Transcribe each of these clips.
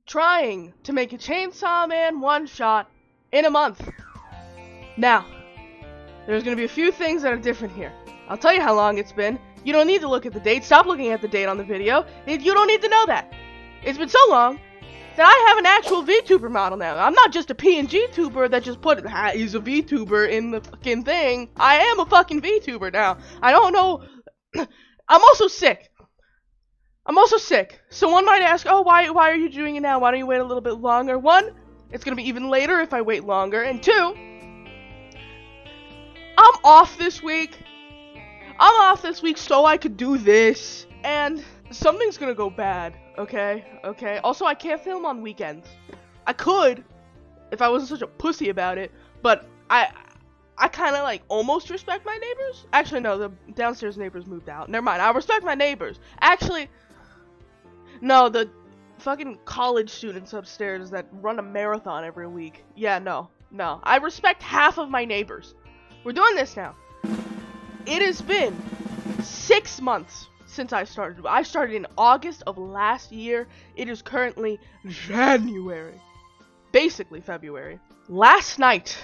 Trying to make a Chainsaw Man one-shot in a month. Now, there's going to be a few things that are different here. I'll tell you how long it's been. You don't need to look at the date. Stop looking at the date on the video. You don't need to know that. It's been so long that I have an actual VTuber model now. I'm not just a PNG tuber that just put, he's a VTuber in the fucking thing. I am a fucking VTuber now. I don't know. I'm also sick. So one might ask, oh, why are you doing it now? Why don't you wait a little bit longer? One, it's going to be even later if I wait longer. And two, I'm off this week. So I could do this. And something's going to go bad, okay? Also, I can't film on weekends. I could, if I wasn't such a pussy about it. But I kind of, like, almost respect my neighbors. Actually, no, the downstairs neighbors moved out. Never mind, I respect my neighbors. Actually, no, the fucking college students upstairs that run a marathon every week. Yeah, no. I respect half of my neighbors. We're doing this now. It has been 6 months since I started. I started in August of last year. It is currently January. Basically February. Last night,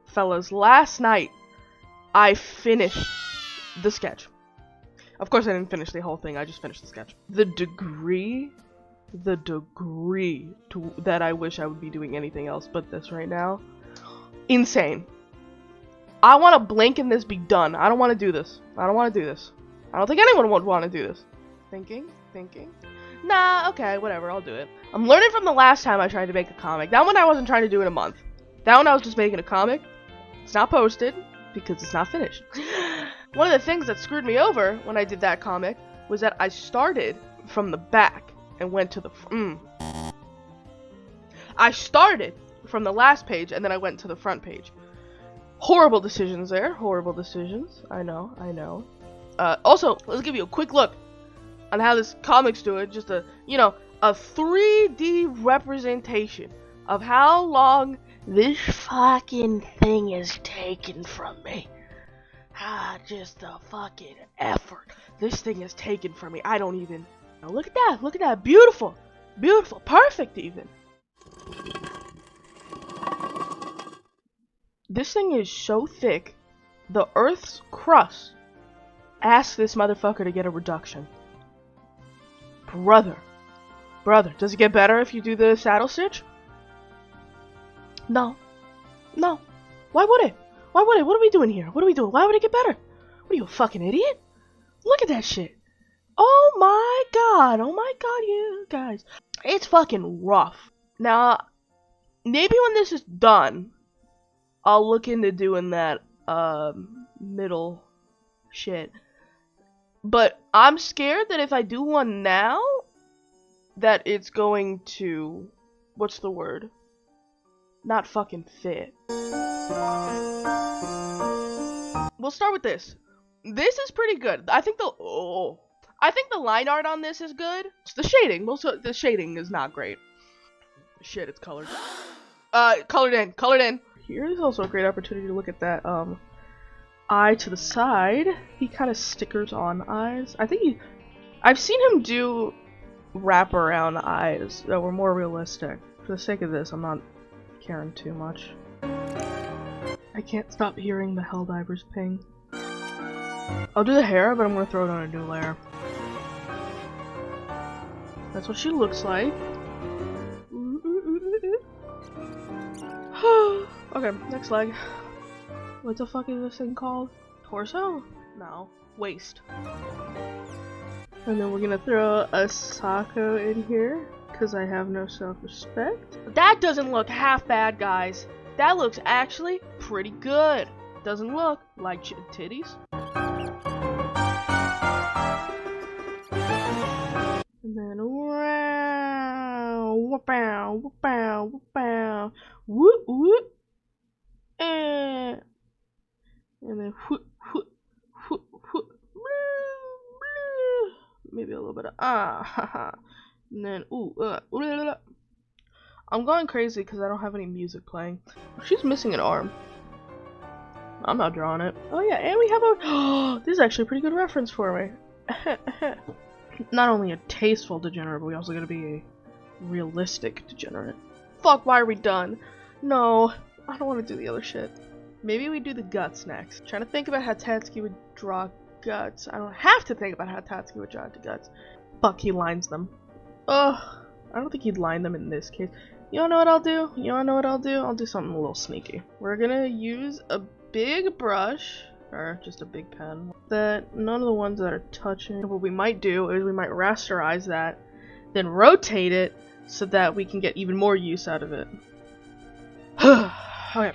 fellas, I finished the sketch. Of course I didn't finish the whole thing, I just finished the sketch. The degree to that I wish I would be doing anything else but this right now. Insane. I want to blink and this be done. I don't want to do this. I don't think anyone would want to do this. Thinking. Nah, okay, whatever, I'll do it. I'm learning from the last time I tried to make a comic. That one I wasn't trying to do in a month. That one I was just making a comic. It's not posted because it's not finished. One of the things that screwed me over when I did that comic was that I started from the back and went to the I started from the last page and then I went to the front page. Horrible decisions there. Horrible decisions. I know. Also, let's give you a quick look on how this comic's doing. Just a 3D representation of how long this fucking thing is taken from me. Just the fucking effort this thing is taken from me. I don't even... Look at that. Beautiful. Perfect, even. This thing is so thick, the Earth's crust asks this motherfucker to get a reduction. Brother, does it get better if you do the saddle stitch? No. Why would it? What are we doing here? Why would it get better? What are you, a fucking idiot? Look at that shit. Oh my god, you guys. It's fucking rough. Now, maybe when this is done, I'll look into doing that, middle shit. But I'm scared that if I do one now, that it's going to... What's the word? Not fucking fit. We'll start with this. This is pretty good. I think the line art on this is good. It's the shading. Also, the shading is not great. Shit, it's colored. Colored in. Here's also a great opportunity to look at that eye to the side. He kind of stickers on eyes. I've seen him do wraparound eyes that were more realistic. For the sake of this, I'm not caring too much. I can't stop hearing the Helldivers ping. I'll do the hair, but I'm gonna throw it on a new layer. That's what she looks like. Okay, next leg. What the fuck is this thing called? Torso? No. Waist. And then we're gonna throw a Sako in here, because I have no self-respect. That doesn't look half bad, guys. That looks actually pretty good. Doesn't look like titties. And then wow, whoop-ow, whoop-ow, whoop-ow, whoop-whoop, and then whoop, whoop, maybe a little bit of haha. And then I'm going crazy because I don't have any music playing. She's missing an arm. I'm not drawing it. Oh yeah, and we have a this is actually a pretty good reference for me. Not only a tasteful degenerate, but we also gotta be a realistic degenerate. Fuck, why are we done? No, I don't want to do the other shit. Maybe we do the guts next. I'm trying to think about how Tatsuki would draw guts. I don't have to think about how Tatsuki would draw the guts. Fuck, he lines them. Ugh, I don't think he'd line them in this case. You wanna know what I'll do? I'll do something a little sneaky. We're gonna use a big brush, or just a big pen, that none of the ones that are touching. What we might do is we might rasterize that, then rotate it so that we can get even more use out of it. Okay.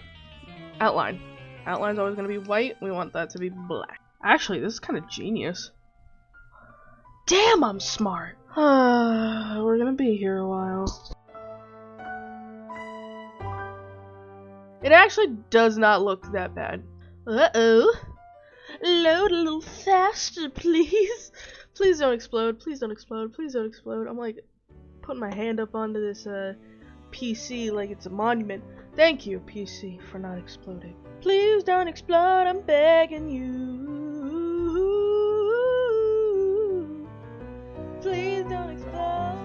Outline. Outline's always going to be white. We want that to be black. Actually, this is kind of genius. Damn, I'm smart. We're going to be here a while. It actually does not look that bad. Uh-oh. Load a little faster, please. Please don't explode. Please don't explode. Please don't explode. I'm like putting my hand up onto this PC like it's a monument. Thank you, PC, for not exploding. Please don't explode, I'm begging you. Please don't explode.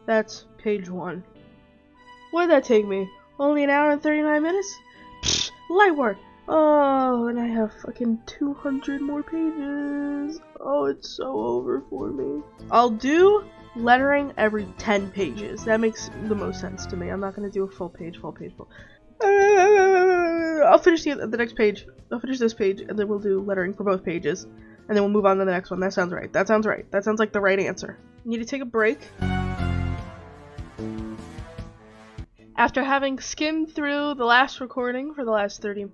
That's page 1. What did that take me? Only an hour and 39 minutes? Psh, light work! Oh, and I have fucking 200 more pages. Oh, it's so over for me. I'll do lettering every 10 pages. That makes the most sense to me. I'm not gonna do a full page. I'll finish the next page. I'll finish this page, and then we'll do lettering for both pages. And then we'll move on to the next one. That sounds right. That sounds right. That sounds like the right answer. Need to take a break. After having skimmed through the last recording for the last 30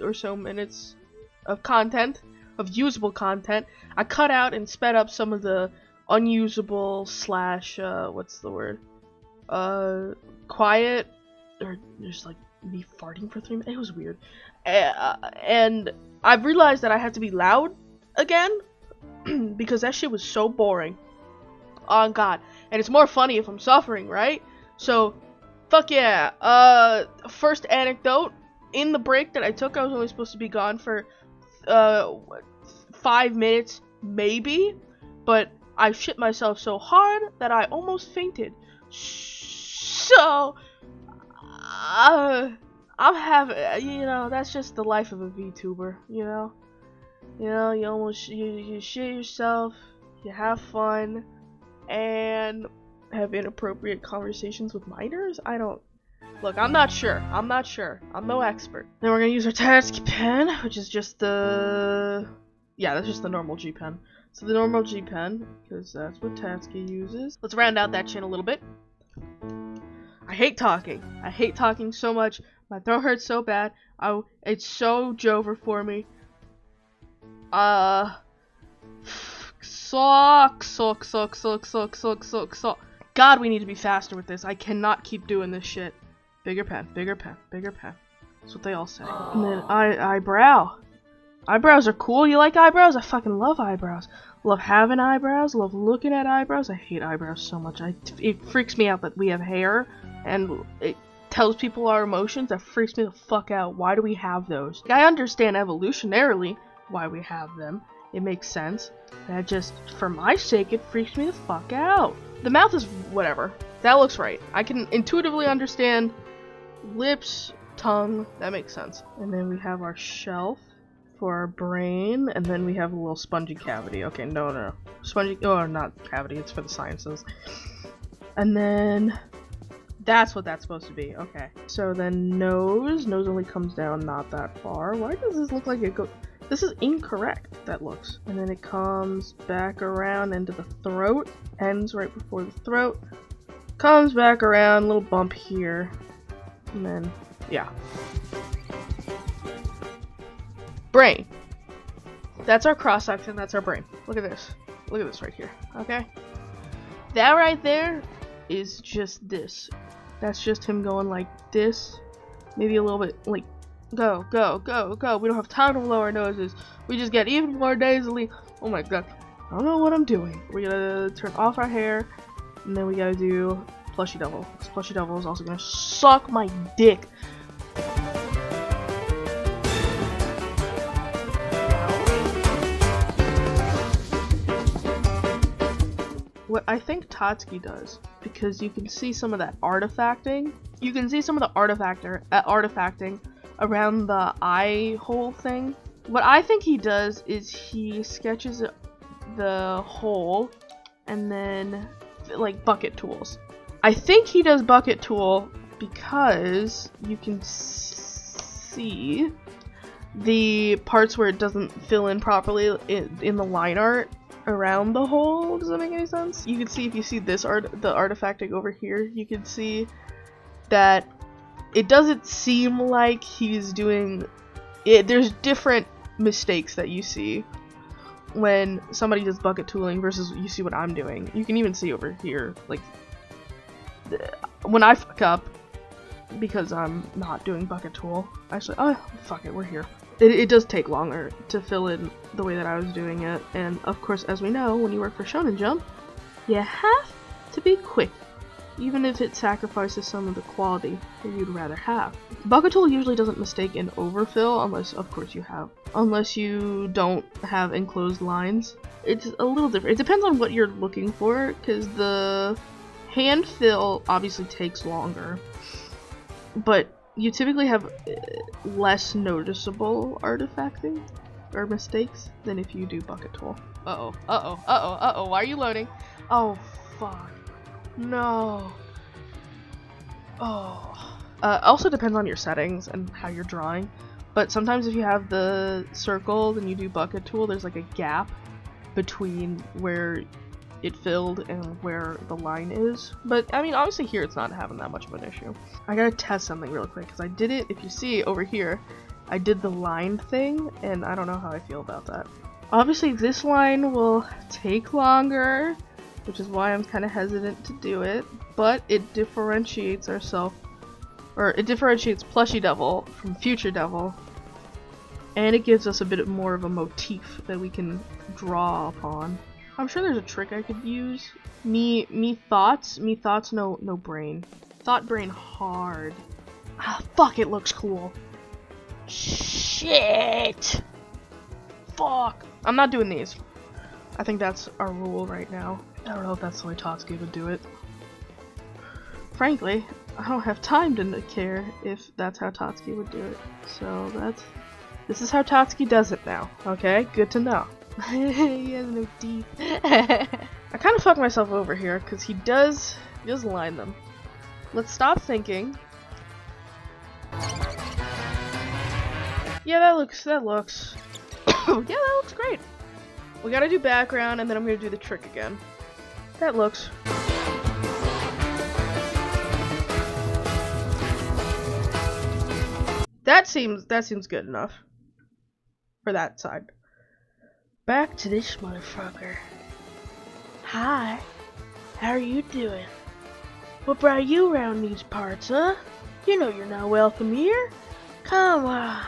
or so minutes of content, of usable content, I cut out and sped up some of the unusable slash, what's the word? Quiet, or just like me farting for 3 minutes. It was weird. And I've realized that I have to be loud again because that shit was so boring. Oh god. And it's more funny if I'm suffering, right? So, fuck yeah. First anecdote. In the break that I took, I was only supposed to be gone for 5 minutes, maybe. But I shit myself so hard that I almost fainted. So, I'm having, you know, that's just the life of a VTuber, you know? You know, you shit yourself, you have fun, and have inappropriate conversations with minors? Look, I'm not sure. I'm no expert. Then we're gonna use our Tatsuki pen, which is just the... Yeah, that's just the normal G pen. So the normal G pen, because that's what Tatsuki uses. Let's round out that chin a little bit. I hate talking. I hate talking so much. My throat hurts so bad. It's so Jover for me. Suck. God, we need to be faster with this. I cannot keep doing this shit. Bigger pen. That's what they all say. And then eyebrow. Eyebrows are cool. You like eyebrows? I fucking love eyebrows. Love having eyebrows. Love looking at eyebrows. I hate eyebrows so much. It freaks me out that we have hair and it tells people our emotions. That freaks me the fuck out. Why do we have those? I understand evolutionarily why we have them. It makes sense. That just, for my sake, it freaks me the fuck out. The mouth is whatever. That looks right. I can intuitively understand lips, tongue. That makes sense. And then we have our shelf for our brain, and then we have a little spongy cavity. Okay, no. Spongy, oh, not cavity, it's for the sciences. And then that's what that's supposed to be. Okay. So then nose only comes down not that far. Why does this look like it goes... This is incorrect, that looks. And then it comes back around into the throat, ends right before the throat, comes back around, little bump here, and then, yeah. Brain. That's our cross section, that's our brain. Look at this right here, okay? That right there is just this. That's just him going like this. Maybe a little bit like, go, go, go, go. We don't have time to blow our noses. We just get even more nasally. Oh my god. I don't know what I'm doing. We're gonna turn off our hair, and then we gotta do Plushy Devil. This Plushy Devil is also gonna suck my dick. What I think Tatsuki does, because you can see some of that artifacting. You can see some of the artifacting around the eye hole thing. What I think he does is he sketches the hole and then like bucket tools. I think he does bucket tool because you can see the parts where it doesn't fill in properly in the line art around the hole. Does that make any sense? You can see, if you see this the artifacting over here, you can see that it doesn't seem like he's doing it. There's different mistakes that you see when somebody does bucket tooling versus you see what I'm doing. You can even see over here, like, when I fuck up because I'm not doing bucket tool, actually, oh fuck it, we're here. It does take longer to fill in the way that I was doing it, and of course, as we know, when you work for Shonen Jump, you have to be quick, even if it sacrifices some of the quality that you'd rather have. Bucket tool usually doesn't mistake an overfill, unless you don't have enclosed lines. It's a little different. It depends on what you're looking for, because the hand fill obviously takes longer, but you typically have less noticeable artifacting or mistakes than if you do bucket tool. Uh-oh, why are you loading? Oh, fuck. No. Oh. Also depends on your settings and how you're drawing, but sometimes if you have the circle and you do bucket tool, there's like a gap between where it filled and where the line is. But I mean, obviously here it's not having that much of an issue. I gotta test something real quick, because I did it, if you see over here, I did the line thing, and I don't know how I feel about that. Obviously this line will take longer, which is why I'm kind of hesitant to do it, but it differentiates Plushy Devil from Future Devil, and it gives us a bit more of a motif that we can draw upon. I'm sure there's a trick I could use. Me thoughts, no brain. Thought brain hard. Ah, fuck, it looks cool. Shit! Fuck! I'm not doing these. I think that's our rule right now. I don't know if that's the way Tatsuki would do it. Frankly, I don't have time to care if that's how Tatsuki would do it. So this is how Tatsuki does it now, okay? Good to know. He has no teeth. I kind of fucked myself over here, because he does line them. Let's stop thinking. Yeah, that looks yeah, that looks great. We gotta do background, and then I'm gonna do the trick again. That looks. That seems good enough for that side. Back to this motherfucker. Hi, how are you doing? What brought you around these parts, huh? You know you're not welcome here. Come on.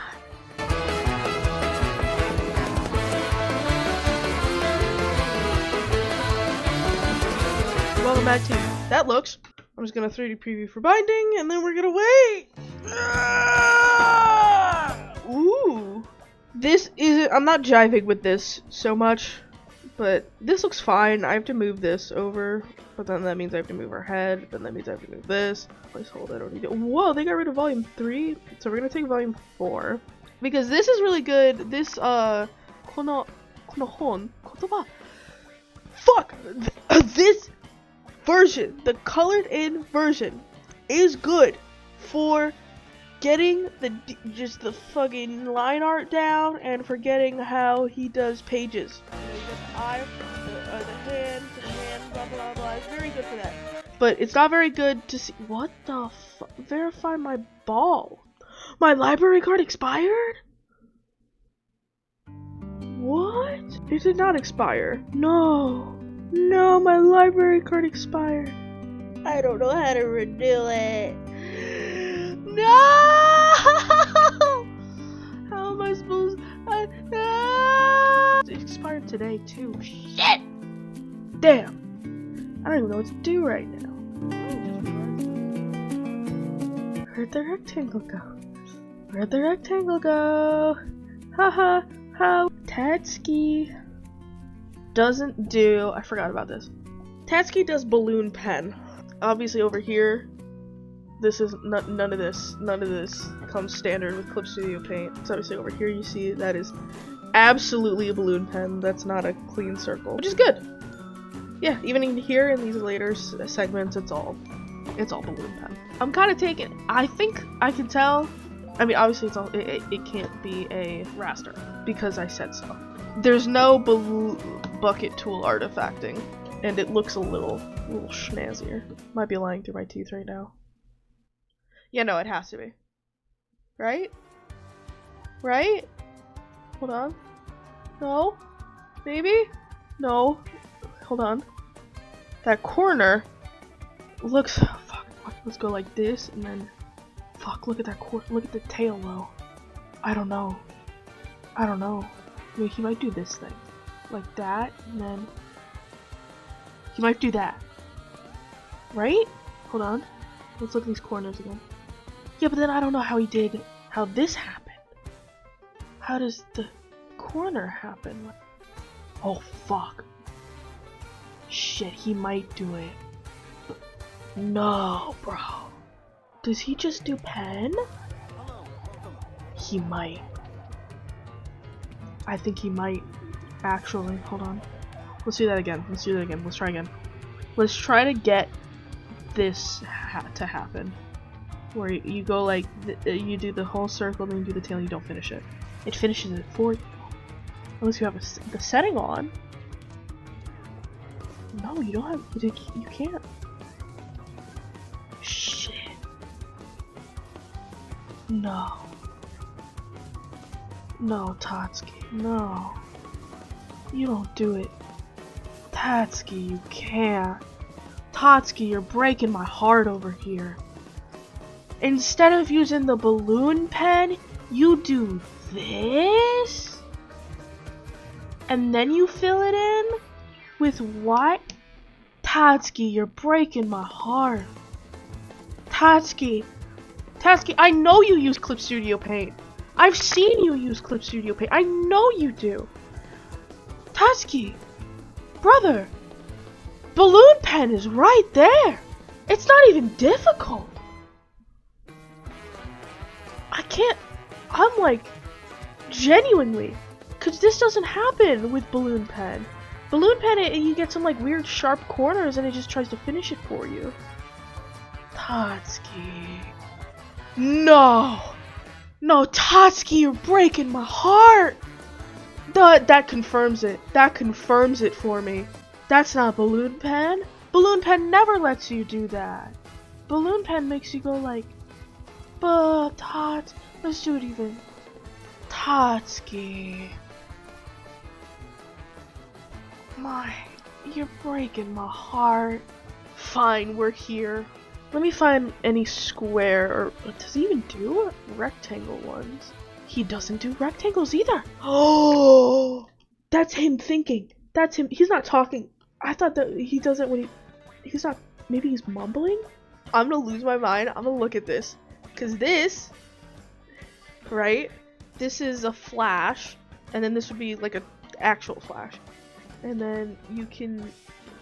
Welcome back to That Looks. I'm just gonna 3D preview for binding, and then we're gonna wait. Ooh. This isn't, I'm not jiving with this so much, but this looks fine. I have to move this over, but then that means I have to move our head, then that means I have to move this. Placeholder, I don't need it. Whoa, they got rid of volume 3, so we're gonna take volume 4. Because this is really good. This, kono hon, kotoba. Fuck! This version, the colored in version, is good for getting just the fucking line art down and forgetting how he does pages. You know, he does the eye, the hand, blah blah blah. It's very good for that. But it's not very good to see. What the fuck? Verify my ball. My library card expired? What? It did not expire. No. No, my library card expired. I don't know how to renew it. No! How am I supposed It expired today too. Shit! Damn! I don't even know what to do right now. Where'd the rectangle go? Where'd the rectangle go? Haha, how? Tatsuki doesn't do. I forgot about this. Tatsuki does balloon pen. Obviously, over here, this is none of this. None of this comes standard with Clip Studio Paint. So obviously, over here, you see that is absolutely a balloon pen. That's not a clean circle, which is good. Yeah, even in here in these later segments, it's all balloon pen. I'm kind of taking. I think I can tell. I mean, obviously, it can't be a raster because I said so. There's no bucket tool artifacting, and it looks a little schnazzier. Might be lying through my teeth right now. Yeah, no, it has to be. Right? Right? Hold on. No? Maybe? No. Hold on. That corner looks. Fuck. Let's go like this, and then. Fuck. Look at that corner. Look at the tail, though. I don't know. I mean, he might do this thing. Like that, and then. He might do that. Right? Hold on. Let's look at these corners again. Yeah, but then I don't know how this happened. How does the corner happen? Oh, fuck. Shit, he might do it. No, bro. Does he just do pen? He might. I think he might. Actually, hold on. Let's do that again. Let's try again. Let's try to get this to happen. Where you go like, you do the whole circle, then you do the tail, and you don't finish it. It finishes it for you. Unless you have the setting on. No, you don't have, you can't. Shit. No. No, Tatsuki, no. You don't do it. Tatsuki, you can't. Tatsuki, you're breaking my heart over here. Instead of using the balloon pen, you do this? And then you fill it in? With what? Tatsuki, you're breaking my heart. Tatsuki, I know you use Clip Studio Paint. I've seen you use Clip Studio Paint. I know you do. Tatsuki, brother, balloon pen is right there. It's not even difficult. I can't, I'm like, genuinely, because this doesn't happen with balloon pen. Balloon pen, you get some like weird sharp corners and it just tries to finish it for you. Tatsuki. No! No, Tatsuki, you're breaking my heart! That confirms it. That confirms it for me. That's not balloon pen. Balloon pen never lets you do that. Balloon pen makes you go like, but let's do it even. Tatsuki. You're breaking my heart. Fine, we're here. Let me find any square, or does he even do rectangle ones? He doesn't do rectangles either. Oh, that's him thinking. That's him. He's not talking. I thought that he does it when he's not, maybe he's mumbling? I'm gonna lose my mind. I'm gonna look at this. Cause this, right? This is a flash, and then this would be like an actual flash. And then you can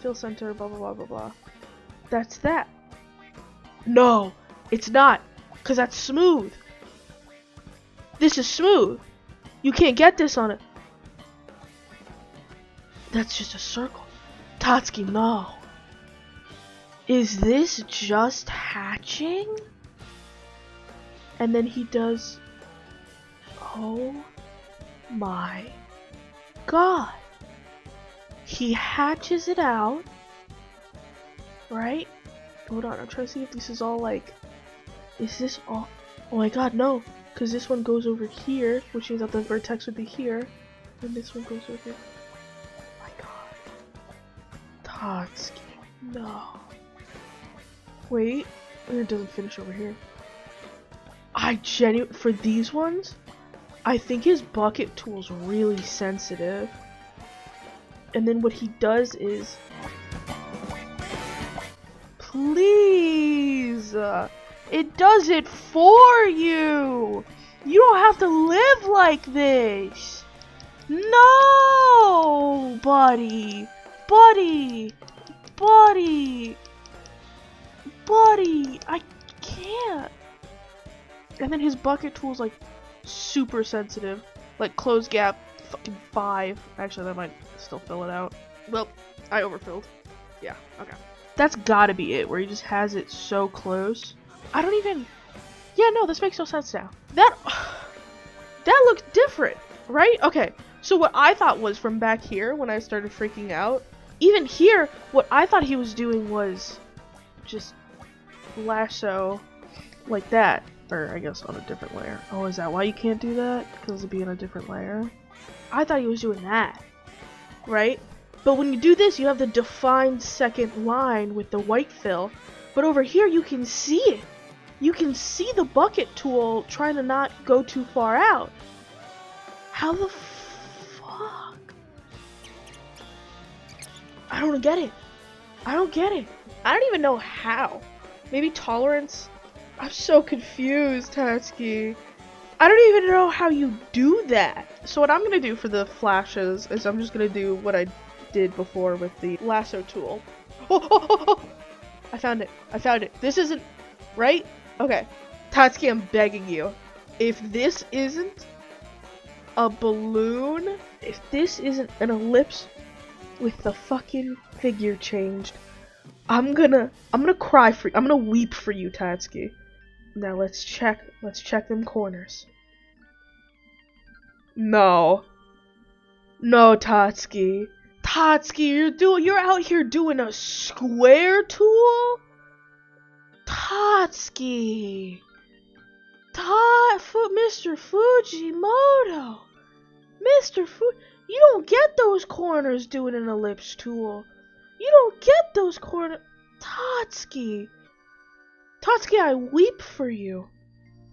fill center, blah blah blah blah blah. That's that. No, it's not, cause that's smooth. This is smooth. You can't get this on it. That's just a circle. Tatsuki, no. Is this just hatching? And then he does. Oh my god. He hatches it out. Right? Hold on, I'm trying to see if this is all like. Is this all? Oh my god, no. Because this one goes over here, which means that the vertex would be here. And this one goes over here. Oh my god. Tatsuki. No. Wait. It doesn't finish over here. For these ones, I think his bucket tool's really sensitive. And then what he does is... Please! It does it for you! You don't have to live like this! No! Buddy! Buddy! Buddy! Buddy! I can't! And then his bucket tool's like super sensitive. Like close gap fucking 5. Actually, that might still fill it out. Well, I overfilled. Yeah, okay. That's gotta be it, where he just has it so close. I don't even... Yeah, no, this makes no sense now. That looks different, right? Okay, so what I thought was from back here, when I started freaking out, even here, what I thought he was doing was just lasso like that. Or, I guess, on a different layer. Oh, is that why you can't do that? Because it'd be in a different layer? I thought he was doing that, right? But when you do this, you have the defined second line with the white fill. But over here, you can see it. You can see the bucket tool trying to not go too far out. How the fuck? I don't get it. I don't get it. I don't even know how. Maybe tolerance? I'm so confused, Tatsuki. I don't even know how you do that. So what I'm gonna do for the flashes is I'm just gonna do what I did before with the lasso tool. Oh! I found it. I found it. This isn't right? Okay. Tatsuki, I'm begging you. If this isn't a balloon, if this isn't an ellipse with the fucking figure changed, I'm gonna cry for you. I'm gonna weep for you, Tatsuki. Now let's check them corners. No. No, Tatsuki. Tatsuki, you're out here doing a square tool? Tatsuki. Mr. Fujimoto. You don't get those corners doing an ellipse tool. You don't get those corners. Tatsuki. Tatsuki, I weep for you.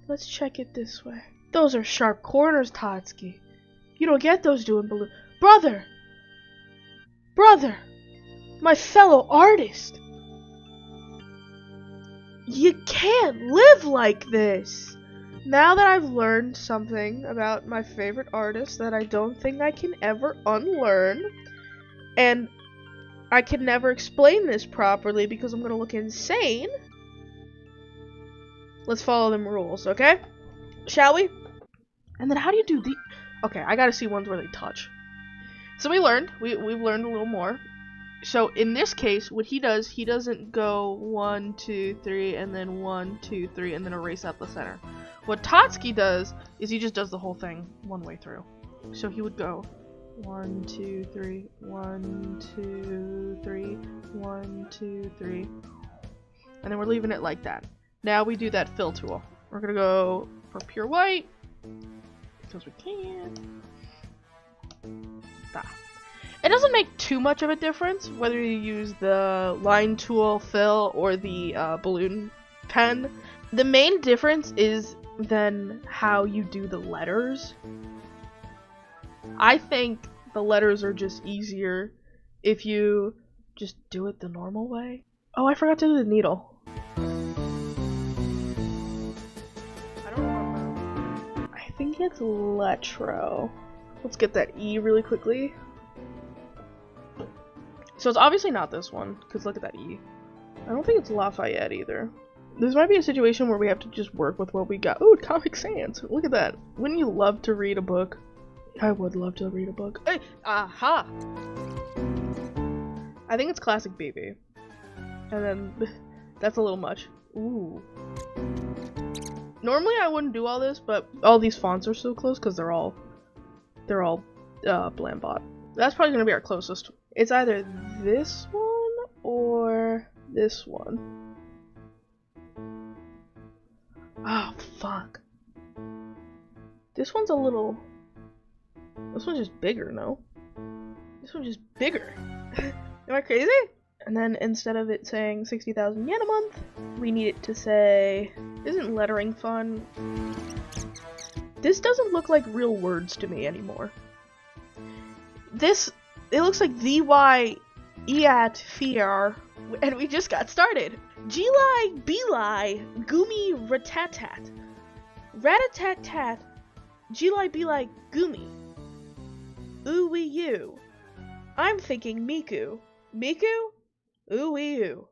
Let's check it this way. Those are sharp corners, Tatsuki. You don't get those doing balloon. Brother! Brother! My fellow artist! You can't live like this! Now that I've learned something about my favorite artist that I don't think I can ever unlearn, and I can never explain this properly because I'm gonna look insane, let's follow them rules, okay? Shall we? And then how do you do the... Okay, I gotta see ones where they touch. So we've learned a little more. So in this case, what he does, he doesn't go 1, 2, 3, and then 1, 2, 3, and then erase out the center. What Tatsuki does is he just does the whole thing one way through. So he would go 1, 2, 3, 1, 2, 3, 1, 2, 3, and then we're leaving it like that. Now we do that fill tool. We're gonna go for pure white because we can. It doesn't make too much of a difference whether you use the line tool fill or the balloon pen. The main difference is then how you do the letters. I think the letters are just easier if you just do it the normal way. Oh, I forgot to do the needle. I don't remember. I think it's Letro. Let's get that E really quickly. So it's obviously not this one, because look at that E. I don't think it's Lafayette either. This might be a situation where we have to just work with what we got. Ooh, Comic Sans! Look at that. Wouldn't you love to read a book? I would love to read a book. Hey! Aha! I think it's Classic BB. And then, that's a little much. Ooh. Normally I wouldn't do all this, but all these fonts are so close because they're all Blambot. That's probably gonna be our closest. It's either this one or this one. Oh, fuck. This one's just bigger, no? This one's just bigger. Am I crazy? And then instead of it saying 60,000 yen a month, we need it to say, isn't lettering fun? This doesn't look like real words to me anymore. It looks like the Iat Fiar, and we just got started. Gili Beli Gumi Ratatat. Ratatat Gili Beli Gumi. Ooey you. I'm thinking Miku. Miku? Ooey you.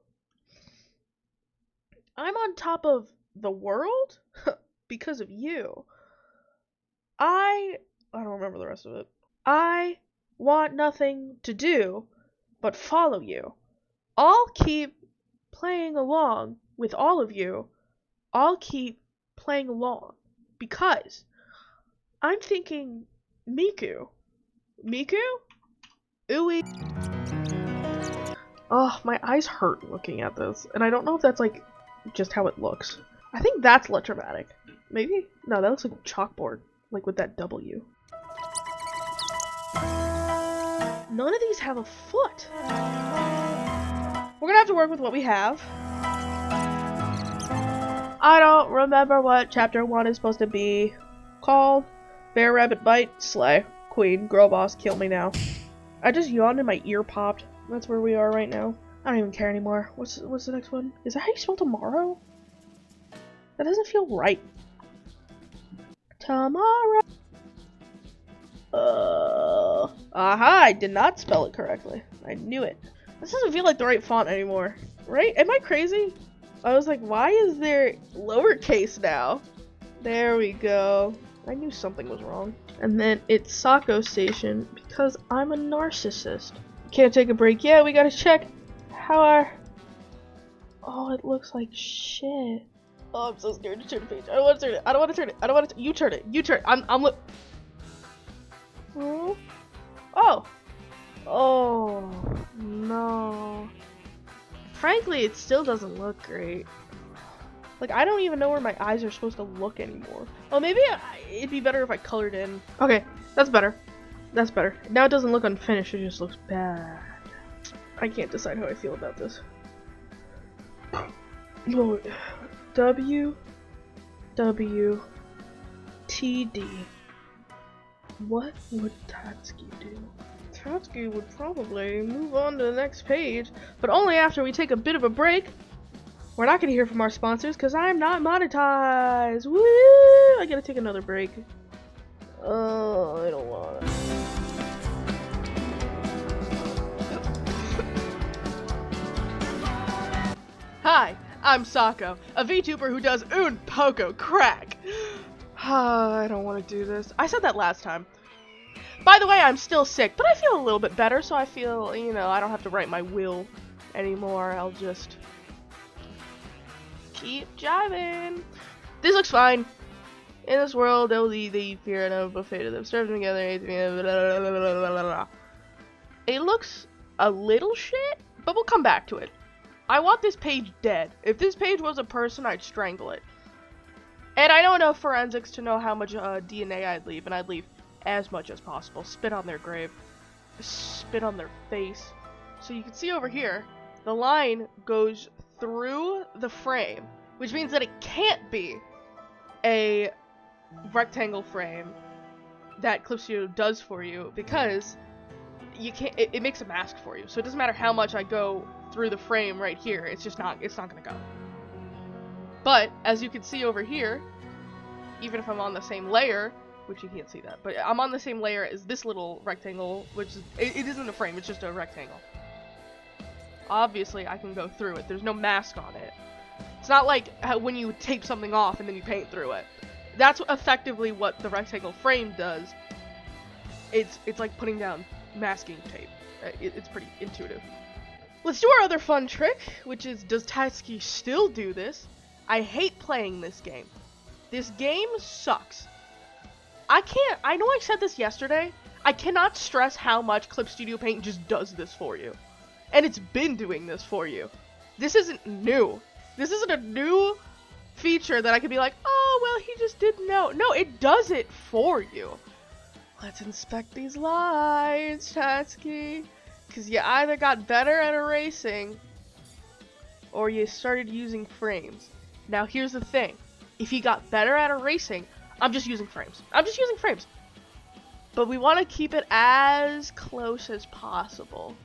I'm on top of the world? Because of you. I don't remember the rest of it. I want nothing to do but follow you. I'll keep playing along with all of you. I'll keep playing along because I'm thinking Miku. Miku? Ooey. Oh, my eyes hurt looking at this, and I don't know if that's like just how it looks. I think that's lettermatic. Maybe? No, that looks like a chalkboard, like with that W. None of these have a foot. We're gonna have to work with what we have. I don't remember what chapter 1 is supposed to be called. Bear, rabbit, bite, slay. Queen, girl boss, kill me now. I just yawned and my ear popped. That's where we are right now. I don't even care anymore. What's the next one? Is that how you spell tomorrow? That doesn't feel right. Tomorrow. Aha, I did not spell it correctly. I knew it. This doesn't feel like the right font anymore. Right? Am I crazy? I was like, why is there lowercase now? There we go. I knew something was wrong. And then it's Sako Station because I'm a narcissist. Can't take a break. Yeah, we gotta check how our... Oh, it looks like shit. Oh, I'm so scared to turn the page. I don't want to turn it. I don't want to turn it. I don't want to... You turn it. You turn it. I'm Oh. Oh. Oh. No. Frankly, it still doesn't look great. Like, I don't even know where my eyes are supposed to look anymore. Oh, maybe it'd be better if I colored in. Okay, that's better. That's better. Now it doesn't look unfinished, it just looks bad. I can't decide how I feel about this. Oh, WWTD. What would Tatsuki do? Tatsuki would probably move on to the next page, but only after we take a bit of a break. We're not gonna hear from our sponsors because I'm not monetized. Woo! I gotta take another break. Oh, I don't want it. Hi, I'm Sako, a VTuber who does un poco crack. I don't want to do this. I said that last time. By the way, I'm still sick, but I feel a little bit better, so I feel, you know, I don't have to write my will anymore. I'll just keep jiving. This looks fine. In this world, there will be the fear and a buffet of them serving together. It looks a little shit, but we'll come back to it. I want this page dead. If this page was a person, I'd strangle it. And I know enough forensics to know how much DNA I'd leave, and I'd leave as much as possible. Spit on their grave. Spit on their face. So you can see over here, the line goes through the frame, which means that it can't be a rectangle frame that Clip Studio does for you, because you can't. It makes a mask for you, so it doesn't matter how much I go through the frame right here. It's not gonna go. But as you can see over here, even if I'm on the same layer, which you can't see that, but I'm on the same layer as this little rectangle, which is it isn't a frame. It's just a rectangle. Obviously, I can go through it. There's no mask on it. It's not like when you tape something off and then you paint through it. That's effectively what the rectangle frame does. It's like putting down masking tape. It's pretty intuitive. Let's do our other fun trick, which is, does Tatsuki still do this? I hate playing this game. This game sucks. I know I said this yesterday. I cannot stress how much Clip Studio Paint just does this for you. And it's been doing this for you. This isn't new. This isn't a new feature that I could be like, oh, well, he just didn't know. No, it does it for you. Let's inspect these lines, Tatsuki. Because you either got better at erasing, or you started using frames. Now here's the thing. If he got better at erasing, I'm just using frames. But we want to keep it as close as possible.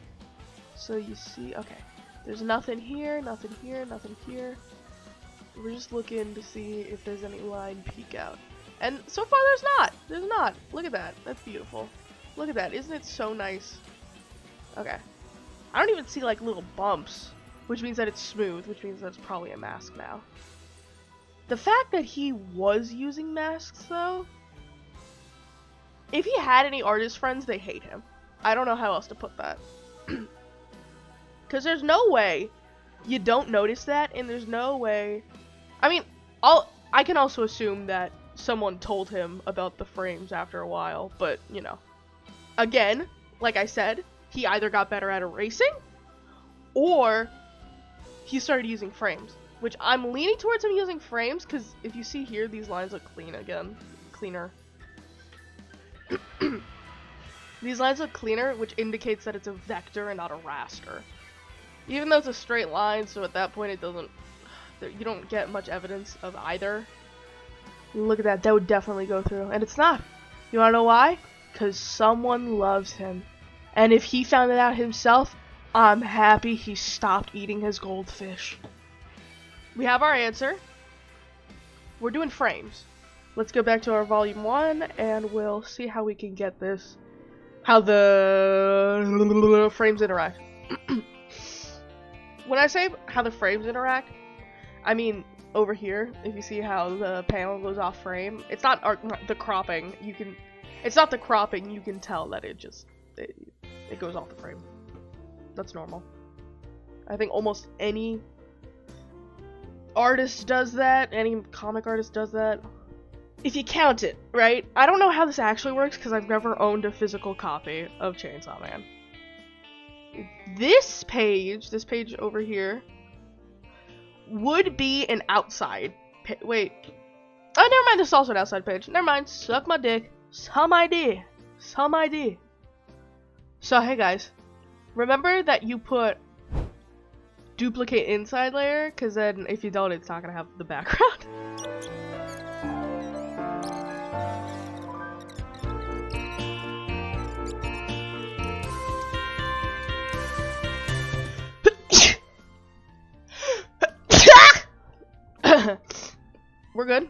So you see, okay. There's nothing here, nothing here, nothing here. We're just looking to see if there's any line peek out. And so far there's not. There's not. Look at that. That's beautiful. Look at that. Isn't it so nice? Okay. I don't even see like little bumps, which means that it's smooth, which means that it's probably a mask now. The fact that he was using masks though, if he had any artist friends, they hate him. I don't know how else to put that. Because there's no way you don't notice that, and there's no way... I mean, I can also assume that someone told him about the frames after a while, but, you know. Again, like I said, he either got better at erasing, or he started using frames. Which I'm leaning towards him using frames, because if you see here, these lines look clean again. Cleaner. These lines look cleaner, which indicates that it's a vector and not a raster. Even though it's a straight line, so at that point it doesn't... You don't get much evidence of either. Look at that, that would definitely go through. And it's not. You wanna know why? Because someone loves him. And if he found it out himself, I'm happy he stopped eating his goldfish. We have our answer. We're doing frames. Let's go back to our volume 1, and we'll see how we can get this. How the frames interact. When I say how the frames interact, I mean over here. If you see how the panel goes off frame, it's not the cropping. It's not the cropping. You can tell that it goes off the frame. That's normal. I think almost any artist does that. Any comic artist does that. If you count it, right? I don't know how this actually works because I've never owned a physical copy of Chainsaw Man. This page over here, would be an outside wait. Oh, never mind, this is also an outside page. Never mind, suck my dick. Some idea. So, hey guys, remember that you put duplicate inside layer, because then if you don't, it's not going to have the background. We're good.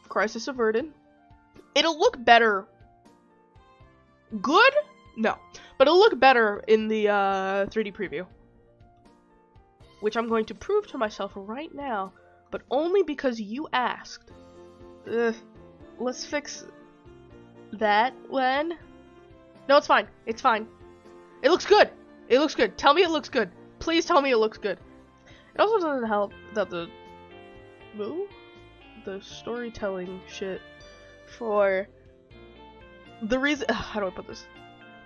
Crisis averted. It'll look better. Good? No. But it'll look better in the 3D preview. Which I'm going to prove to myself right now. But only because you asked. Let's fix that, Len. No, it's fine. It's fine. It looks good. It looks good. Tell me it looks good. Please tell me it looks good. It also doesn't help that the storytelling shit for the reason how do I put this?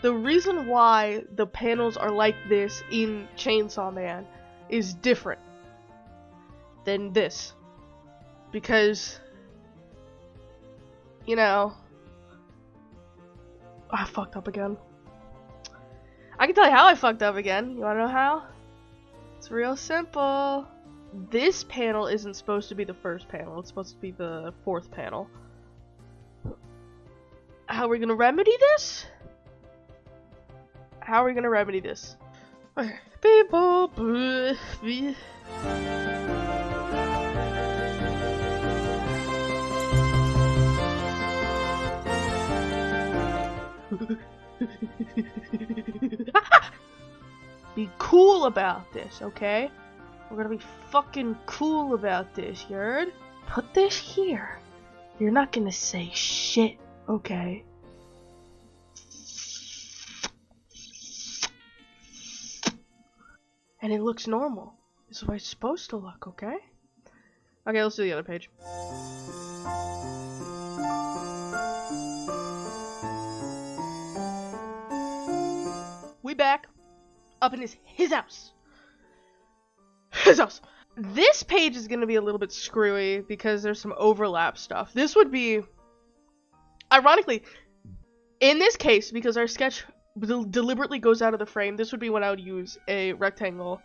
The reason why the panels are like this in Chainsaw Man is different than this. Because you know, I fucked up again. I can tell you how I fucked up again. You wanna know how? It's real simple. This panel isn't supposed to be the first panel, it's supposed to be the fourth panel. How are we gonna remedy this? Okay. People. Be cool about this, okay? We're gonna be fucking cool about this, you heard? Put this here. You're not gonna say shit, okay? And it looks normal. This is the way it's supposed to look, okay? Okay, let's do the other page. We back. Up in his house. His house. This page is gonna be a little bit screwy because there's some overlap stuff. This would be, ironically, in this case, because our sketch deliberately goes out of the frame, this would be when I would use a rectangle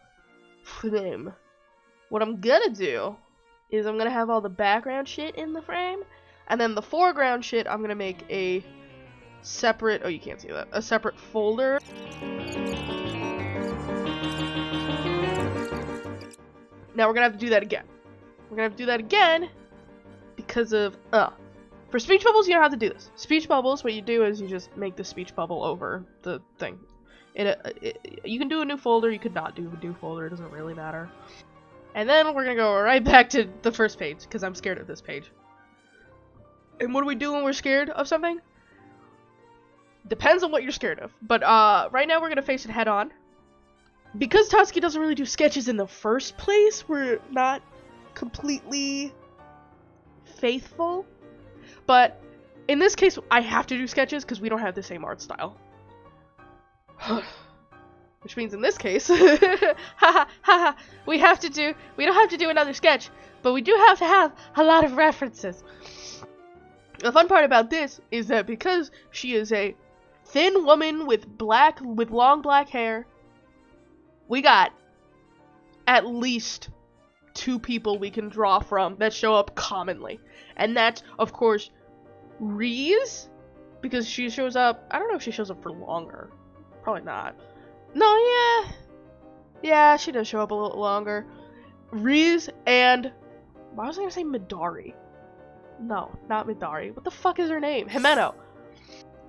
frame. What I'm gonna do is I'm gonna have all the background shit in the frame, and then the foreground shit I'm gonna make a separate, oh you can't see that, a separate folder. Now we're gonna have to do that again. We're gonna have to do that again because of, for speech bubbles, you don't have to do this. Speech bubbles, what you do is you just make the speech bubble over the thing. You can do a new folder, you could not do a new folder, it doesn't really matter. And then we're gonna go right back to the first page, because I'm scared of this page. And what do we do when we're scared of something? Depends on what you're scared of. But right now we're gonna face it head on. Because Tatsuki doesn't really do sketches in the first place, we're not completely faithful. But in this case, I have to do sketches because we don't have the same art style. Which means in this case, we don't have to do another sketch, but we do have to have a lot of references. The fun part about this is that because she is a thin woman with long black hair, we got at least 2 people we can draw from that show up commonly. And that's, of course, Reese, because she shows up, I don't know if she shows up for longer. Probably not. No, yeah, she does show up a little longer. Reese and, why was I gonna say Midari? No, not Midari. What the fuck is her name? Himeno.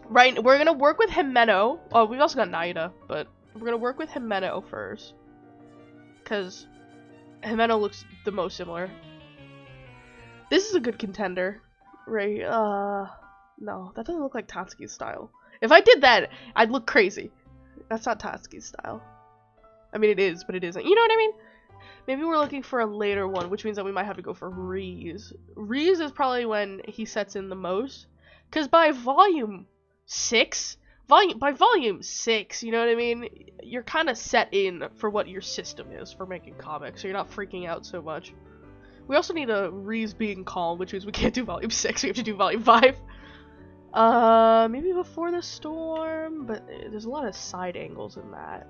Right, we're gonna work with Himeno. Oh, we've also got Naida, but we're gonna work with Himeno first. Because Himeno looks the most similar. This is a good contender. Right, no, that doesn't look like Tatsuki's style. If I did that, I'd look crazy. That's not Tatsuki's style. I mean, it is, but it isn't. You know what I mean? Maybe we're looking for a later one, which means that we might have to go for Reese. Reese is probably when he sets in the most. Because by volume 6, you know what I mean? You're kind of set in for what your system is for making comics, so you're not freaking out so much. We also need a Reese being calm, which means we can't do volume 6, we have to do volume 5. Maybe before the storm, but there's a lot of side angles in that.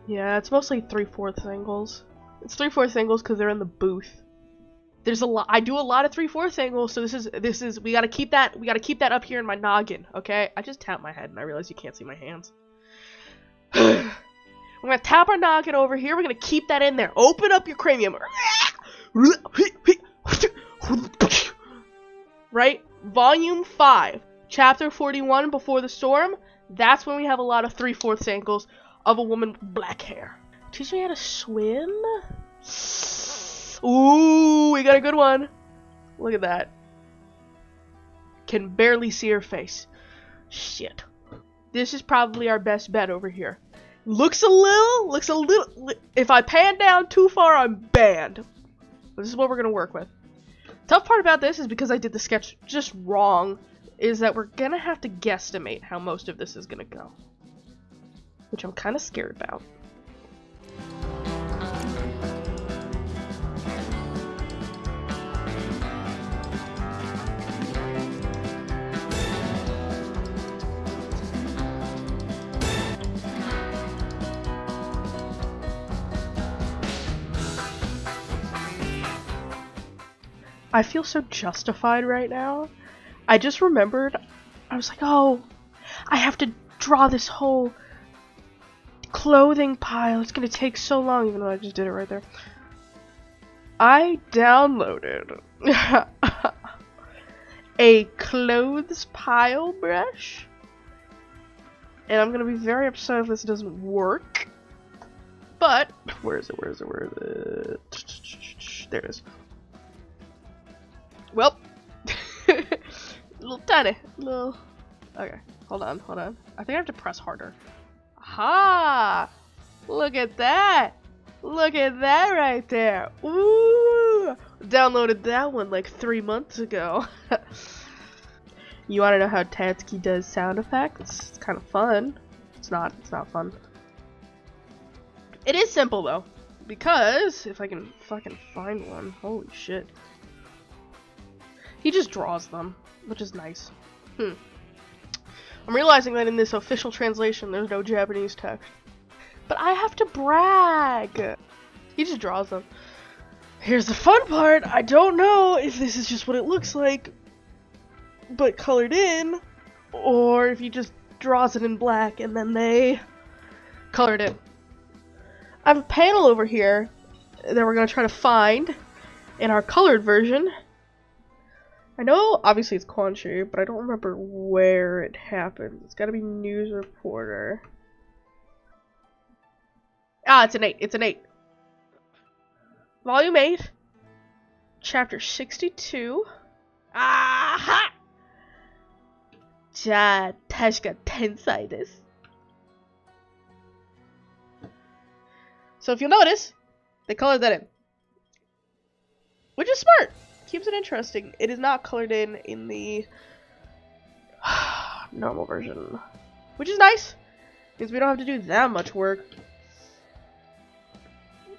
Yeah, it's mostly 3/4 angles. It's 3/4 angles because they're in the booth. There's a lot. I do a lot of 3/4 angles, so this is. We gotta keep that. We gotta keep that up here in my noggin. Okay. I just tapped my head and I realized you can't see my hands. We're gonna tap our noggin over here. We're gonna keep that in there. Open up your cranium. Right. Volume 5, Chapter 41, Before the Storm. That's when we have a lot of 3/4 angles of a woman with black hair. Teach me how to swim? Ooh, we got a good one. Look at that. Can barely see her face. Shit. This is probably our best bet over here. Looks a little, if I pan down too far, I'm banned. But this is what we're gonna work with. Tough part about this is because I did the sketch just wrong, is that we're gonna have to guesstimate how most of this is gonna go. Which I'm kind of scared about. I feel so justified right now. I just remembered, I was like, oh, I have to draw this whole clothing pile. It's gonna take so long, even though I just did it right there. I downloaded a clothes pile brush, and I'm gonna be very upset if this doesn't work. But where is it? There it is. Well, little tiny, little. Okay, hold on. I think I have to press harder. Ha! Look at that! Look at that right there! Ooh! Downloaded that one like 3 months ago. You want to know how Tatsuki does sound effects? It's kind of fun. It's not fun. It is simple though, because if I can fucking find one, holy shit. He just draws them, which is nice. I'm realizing that in this official translation, there's no Japanese text. But I have to brag. He just draws them. Here's the fun part. I don't know if this is just what it looks like, but colored in, or if he just draws it in black and then they colored it. I have a panel over here that we're going to try to find in our colored version. I know, obviously it's Quan Chi, but I don't remember where it happened. It's gotta be news reporter. Ah, it's an 8. It's an 8. Volume 8. Chapter 62. Aha! Ja, Tashka Tensai desu. So if you'll notice, they colored that in. Which is smart. Keeps it interesting. It is not colored in the normal version, which is nice. Means we don't have to do that much work.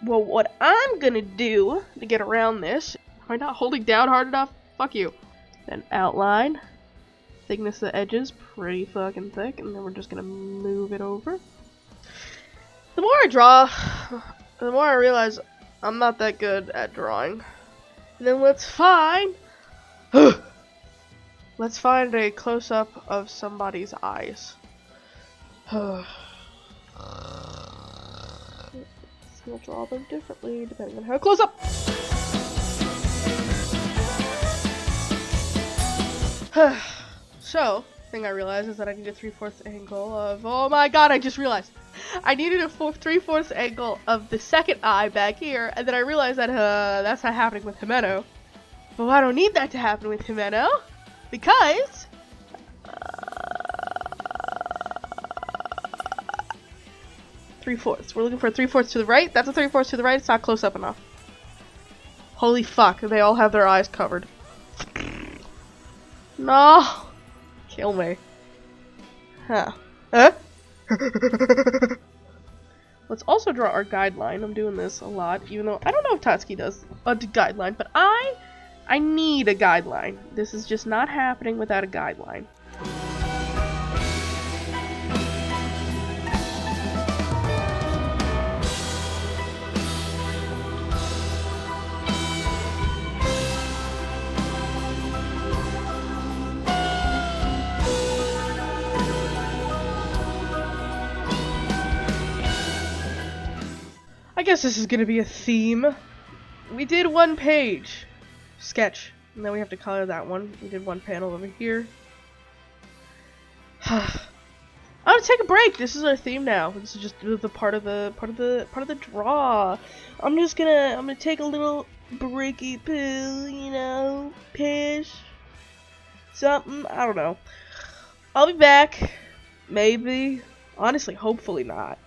Well, what I'm gonna do to get around this, am I not holding down hard enough? Fuck you. Then outline, thickness of the edges, pretty fucking thick, and then we're just gonna move it over. The more I draw, the more I realize I'm not that good at drawing. And then let's find a close-up of somebody's eyes. So we'll draw them differently depending on how close up. So, the thing I realized is that I need a 3/4 angle of, oh my god, I just realized. I needed a 3/4 angle of the second eye back here, and then I realized that that's not happening with Himeno. But I don't need that to happen with Himeno, because 3/4. We're looking for a 3/4 to the right. That's a 3/4 to the right. It's not close up enough. Holy fuck! They all have their eyes covered. No, kill me. Huh? Let's also draw our guideline. I'm doing this a lot, even though I don't know if Tatsuki does a guideline, but I need a guideline. This is just not happening without a guideline. I guess this is gonna be a theme. We did one page sketch, and then we have to color that one. We did one panel over here. I'm gonna take a break. This is our theme now. This is just the part of the draw. I'm gonna take a little breaky pill, you know, piss, something. I don't know. I'll be back. Maybe. Honestly, hopefully not.